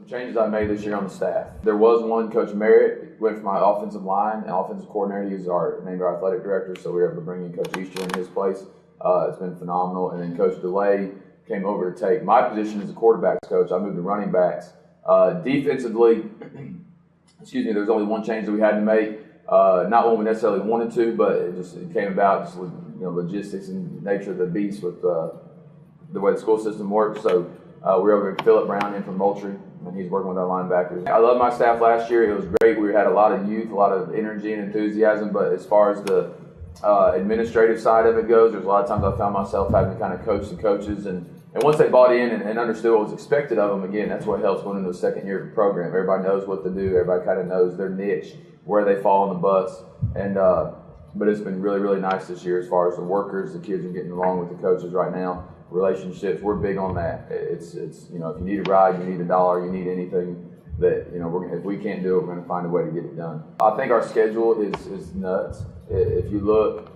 Changes I made this year on the staff. There was one, Coach Merritt went from my offensive line and offensive coordinator. He was named our athletic director, so we were able to bring in Coach Easter in his place. It's been phenomenal. And then Coach DeLay came over to take my position as a quarterbacks coach. I moved to running backs. Defensively, there's only one change that we had to make. Not one we necessarily wanted to, but it came about just with logistics and nature of the beast with the way the school system works. So we were able to get Phillip Brown in from Moultrie, and he's working with our linebackers. I loved my staff last year. It was great. We had a lot of youth, a lot of energy and enthusiasm, but as far as the administrative side of it goes, there's a lot of times I found myself having to kind of coach the coaches, and once they bought in and understood what was expected of them, again, that's what helps going into the second year of the program. Everybody knows what to do. Everybody kind of knows their niche, where they fall on the bus, and but it's been really, really nice this year as far as the workers, the kids are getting along with the coaches right now. Relationships, we're big on that. It's if you need a ride, you need a dollar, you need anything that if we can't do it, we're going to find a way to get it done. I think our schedule is nuts. If you look,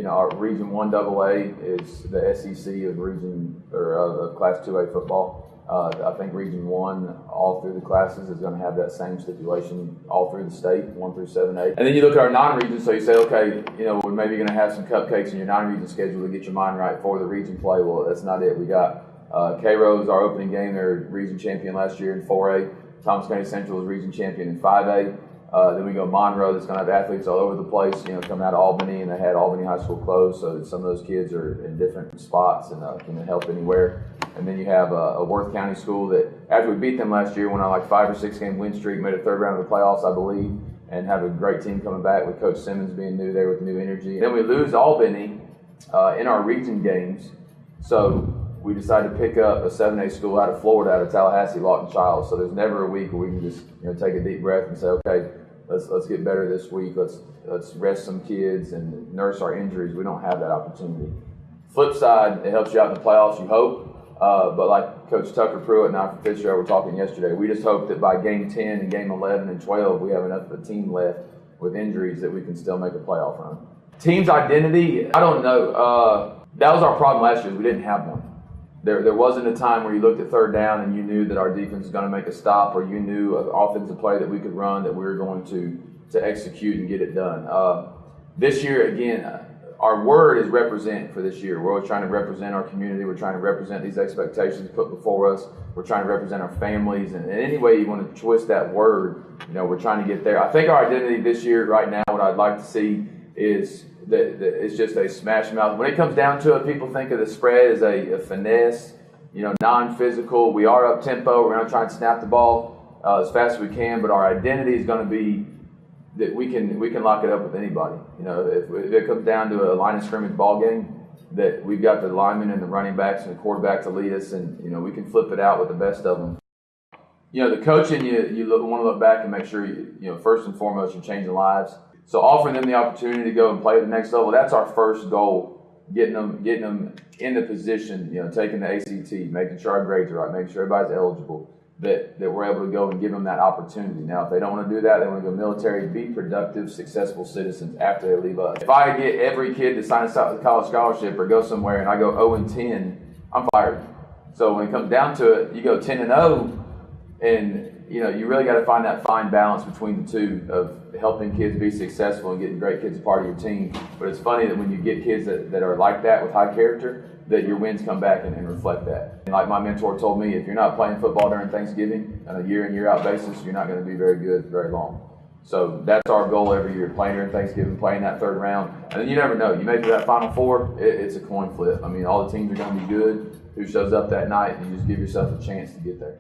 our Region 1 AA is the SEC of Region of Class 2A football. I think Region 1, all through the classes, is going to have that same stipulation all through the state, 1 through 7A. And then you look at our non-region, so you say, okay, we're maybe going to have some cupcakes in your non-region schedule to get your mind right for the region play. Well, that's not it. We got K-Rose, our opening game, they're region champion last year in 4A. Thomas County Central is region champion in 5A. Then we go Monroe, that's going to have athletes all over the place, coming out of Albany, and they had Albany High School closed, so some of those kids are in different spots and can help anywhere. And then you have a Worth County school that, after we beat them last year, went on like 5 or 6 game win streak, made a third round of the playoffs, I believe, and have a great team coming back with Coach Simmons being new there with new energy. And then we lose Albany in our region games, so we decided to pick up a 7A school out of Florida, out of Tallahassee, Lawton Chiles. So there's never a week where we can just take a deep breath and say, okay, let's get better this week. Let's rest some kids and nurse our injuries. We don't have that opportunity. Flip side, it helps you out in the playoffs, you hope. But like Coach Tucker Pruitt and I from Fitzgerald were talking yesterday, we just hope that by game 10 and game 11 and 12, we have enough of a team left with injuries that we can still make a playoff run. Team's identity, I don't know. That was our problem last year. We didn't have one. There wasn't a time where you looked at third down and you knew that our defense was going to make a stop, or you knew an offensive play that we could run that we were going to execute and get it done. This year, again, our word is represent for this year. We're always trying to represent our community. We're trying to represent these expectations put before us. We're trying to represent our families. And any way you want to twist that word, we're trying to get there. I think our identity this year right now, what I'd like to see is that it's just a smash mouth. When it comes down to it, people think of the spread as a finesse, non-physical. We are up tempo. We're going to try and snap the ball as fast as we can, but our identity is going to be that we can lock it up with anybody. If it comes down to a line of scrimmage ball game, that we've got the linemen and the running backs and the quarterback to lead us, and we can flip it out with the best of them. The coaching, you want to look back and make sure first and foremost you're changing lives. So offering them the opportunity to go and play at the next level, that's our first goal. Getting them in the position, taking the ACT, making sure our grades are right, making sure everybody's eligible, that we're able to go and give them that opportunity. Now, if they don't want to do that, they want to go military, be productive, successful citizens after they leave us. If I get every kid to sign us up with a college scholarship or go somewhere and I go 0-10, I'm fired. So when it comes down to it, you go 10-0, and you really got to find that fine balance between the two of helping kids be successful and getting great kids a part of your team. But it's funny that when you get kids that are like that with high character, that your wins come back and reflect that. And like my mentor told me, if you're not playing football during Thanksgiving on a year in, year out basis, you're not going to be very good very long. So that's our goal every year, playing during Thanksgiving, playing that third round. And then you never know. You make it to that Final Four, it's a coin flip. I mean, all the teams are going to be good. Who shows up that night, and you just give yourself a chance to get there.